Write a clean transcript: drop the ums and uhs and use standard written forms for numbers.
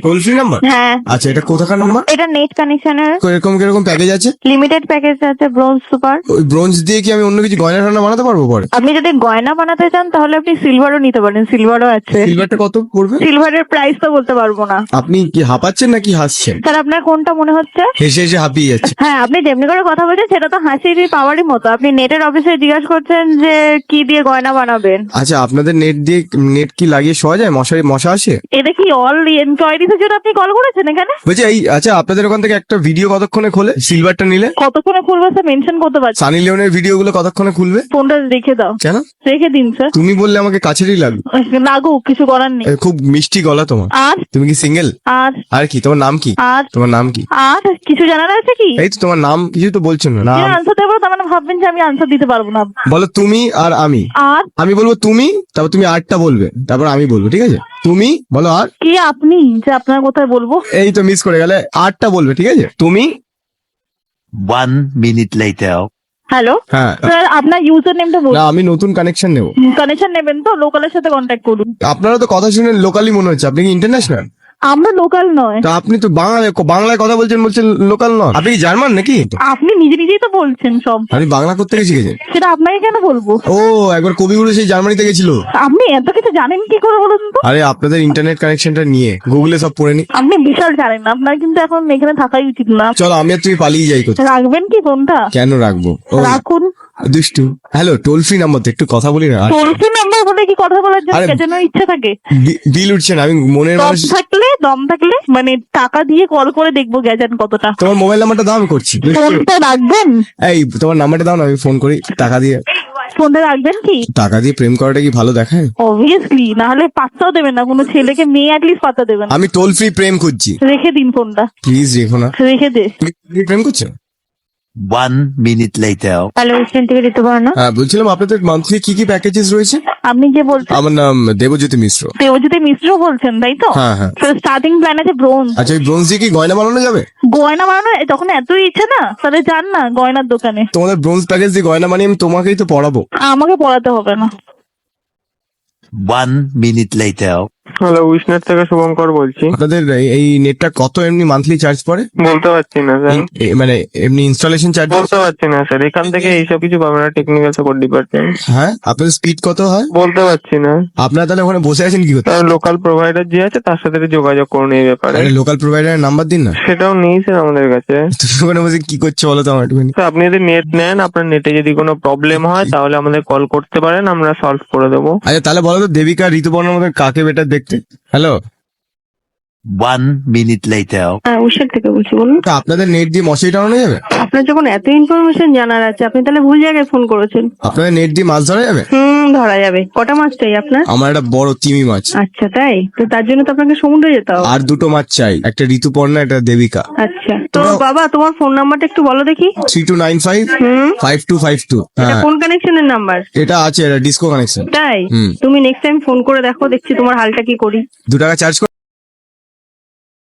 Toll free number? হ্যাঁ, আচ্ছা, এটা কোথাকার নাম্বার? এটা নেট কানেকশনের এরকম কিরকম প্যাকেজ আছে? লিমিটেড প্যাকেজ আছে, ব্রোঞ্জ সুপার। ওই ব্রোঞ্জ দিয়ে কি আমি অন্য কিছু গয়না টয়না বানাতে পারবো পরে? আপনি যদি গয়না বানাতে চান তাহলে আপনি সিলভারও নিতে পারেন, সিলভারও আছে। সিলভারটা কত পড়বে? সিলভারের প্রাইস তো বলতে পারবো না। আপনি কি হাঁপাচ্ছেন নাকি হাসছেন? স্যার আপনার কোনটা মনে হচ্ছে? হেসে হেসে হাঁপিয়ে যাচ্ছে। হ্যাঁ, আপনি যেমনি করে কথা বলছেন সেটা তো হাসির পাওয়ারই মতো। আপনি নেটের অফিসে জিজ্ঞাসা করছেন যে কি দিয়ে গয়না বানাবেন। আচ্ছা, আপনাদের নেট কি লাগিয়ে শোয়া যায়? মশা আসে? এটা কি অল এনকোয়ারিজের জন্য আপনি কল করেছেন এখানে? বলছি আচ্ছা, আপনাদের ওখান থেকে একটা ভিডিও কতক্ষণে খোলে সিলভারটা নিলে? কতক্ষণে খুলবে স্যার মেনশন করতে পারছি? সানি লিওনের ভিডিও গুলো কতক্ষণে খুলবে? ফোনটা রেখে দাও। কেন? রেখে দিন স্যার। তুমি বললে আমাকে কাছেরই লাগবে। লাগুক, কিছু করার নেই। খুব মিষ্টি গলা তোমার। আর তুমি কি সিঙ্গেল? আর আর কি তোমার নাম কি? আর তোমার নাম কি? আর কিছু জানার আছে কি? এই তো তোমার নাম, কিছু তো বলছো না। নাম আনসার দেবো তার মানে ভাববেন যে আমি আনসার দিতে পারবো না। বলো তুমি আর আমি। আর আমি বলবো তুমি, তারপর তুমি আরটা বলবে, তারপর আমি বলবো, ঠিক আছে? তুমি বলো আর। কি আপনি যে আপনার কোথায় বলবো? এই তো মিস করে গেলে, আরটা বলবে, ঠিক আছে? তুমি। 1 minute later. হ্যালো হ্যাঁ, স্যার, আপনার ইউজার নেমটা না বলুন। আমি নতুন কানেকশন নেবো। কানেকশন নেবেন তো লোকালের সাথে কন্ট্যাক্ট করুন। আপনারা তো কথা শুনে লোকালি মনে হচ্ছে, আপনি কি ইন্টারন্যাশনাল? আমরা লোকাল নয়। তা আপনি তো বাংলায় কথা বলছেন লোকাল নন। আপনি কি জার্মান নাকি? আপনি নিজে নিজেই তো বলছেন সব। আপনি বাংলা করতে শিখেছেন? সেটা আপনাকে কেন বলবো? ও, একবার কবিগুরু সেই জার্মানিতে গেছিল। আপনি এত কিছু জানেন কি করে বলুন তো? আরে আপনাদের ইন্টারনেট কানেকশনটা নিয়ে গুগলে সব পড়ে নি। আপনি বিশাল জানেন না, আপনার কিন্তু এখন এখানে থাকাই উচিত না। চলো আমি আর তুমি পালিয়ে যাই কোথায়। রাখবেন কি ফোনটা? কেন রাখবো? ও রাখুন। দুষ্টু। হ্যালো, টোল ফ্রি নাম্বার তো, একটু কথা বলি না। টোল ফ্রি নাম্বার বলে কি কথা বলার জন্য আরে, যেন ইচ্ছা থাকে? বিল উঠছে না, আমি মনের দম মানুষ। থাকলে মানে টাকা দিয়ে কল করে দেখবো গেছেন কতটা। তোমার মোবাইল নাম্বারটা দাও, আমি করছি। ফোনটা রাখবেন? এই তোমার নাম্বারটা দাও না, আমি ফোন করি। টাকা দিয়ে ফোনটা রাখবেন কি? টাকা দিয়ে প্রেম করাটা কি ভালো দেখায়? অবভিয়াসলি, না হলে পাত্তাও দেবেন না কোনো ছেলেকে, মেয়ে অ্যাটলিস্ট পাত্তা দেবেন না। আমি টোল ফ্রি প্রেম খুঁজছি। রেখে দিন ফোনটা, প্লিজ রেখো না। রেখে দে। তুমি প্রেম করছো? 1 minute later. হ্যালো, স্ট্যান্ড থেকে দিতে পারো না? হ্যাঁ, বলছিলাম আপনাদের মান্থলি কি প্যাকেজেস রয়েছে? আপনি যে বলছেন আমার নাম দেবজ্যোতি মিশ্র। দেবজ্যোতি মিশ্র বলছেন তাই তো? হ্যাঁ, হ্যাঁ। স্টার্টিং প্ল্যান আছে ব্রোঞ্জ। আচ্ছা, ওই ব্রোঞ্জ দিয়ে কি গয়না বানানো যাবে? গয়না বানানোর যখন এতই ইচ্ছে না, তাহলে যান না গয়নার দোকানে। তোমাদের ব্রোঞ্জ প্যাকেজ দিয়ে গয়না বানিয়ে আমি তোমাকেই তো পড়াবো। আমাকে পড়াতে হবে না। 1 minute later. হ্যালো, উইশনেট থেকে শুভঙ্কর বলছি। আপনাদের এই নেটটা কত এমনি মান্থলি চার্জ পড়ে? বলতে পারছি না স্যার, মানে এমনি ইনস্টলেশন চার্জ? বলতে পারছি না স্যার, এখান থেকে এইসব কিছু পাবেন না, টেকনিক্যাল সাপোর্ট ডিপার্টমেন্ট। হ্যাঁ, আপনাদের স্পিড কত হয়? বলতে পারছি না আপনারা তাহলে ওখানে বসে আছেন কি করতে? স্যার, লোকাল প্রোভাইডার যে আছে তার সাথে যোগাযোগ করুন এই ব্যাপারে। লোকাল প্রোভাইডারের নাম্বার দিন না। সেটাও নেই স্যার আমাদের কাছে। তুমি ওখানে বসে কি করছো বলো তো আমার একটুখানি। স্যার, আপনি যদি নেট নেন, আপনার নেটে যদি কোনো প্রবলেম হয় তাহলে আমাদের কল করতে পারেন, আমরা সলভ করে দেবো। আচ্ছা, তাহলে বলো তো দেবিকা ঋতুপর্ণার মধ্যে কাকে বেটার দেখতে? Hello, 1 minute later. হ্যাঁ, উষার থেকে বলছি, বলুন। তা আপনাদের নেট দিয়ে মশারি টানানো যাবে? আপনার যখন এত ইনফরমেশন জানার আছে, আপনি তাহলে ভুল জায়গায় ফোন করেছেন। আপনাদের নেট দিয়ে মাছ ধরা যাবে? ধরা যাবে। কটা মাছ চাই আপনার? আমার একটা বড় তিমি মাছ। আচ্ছা, তাই তো, তার জন্য তো আপনাকে সমুদ্রে যেতে হবে। আর দুটো মাছ চাই, একটা ঋতুপর্ণা, একটা দেবিকা। আচ্ছা, তো তোমরা- বাবা তোমার ফোন নাম্বারটা একটু বলো দেখি। 3295 5252। এটা হ্যাঁ, কোন কানেকশনের নাম্বার? এটা আছে, এটা ডিসকো কানেকশন। তাই? হুম। তুমি নেক্সট টাইম ফোন করে দেখো, দেখছি তোমার হালটা কি করি। 2 টাকা চার্জ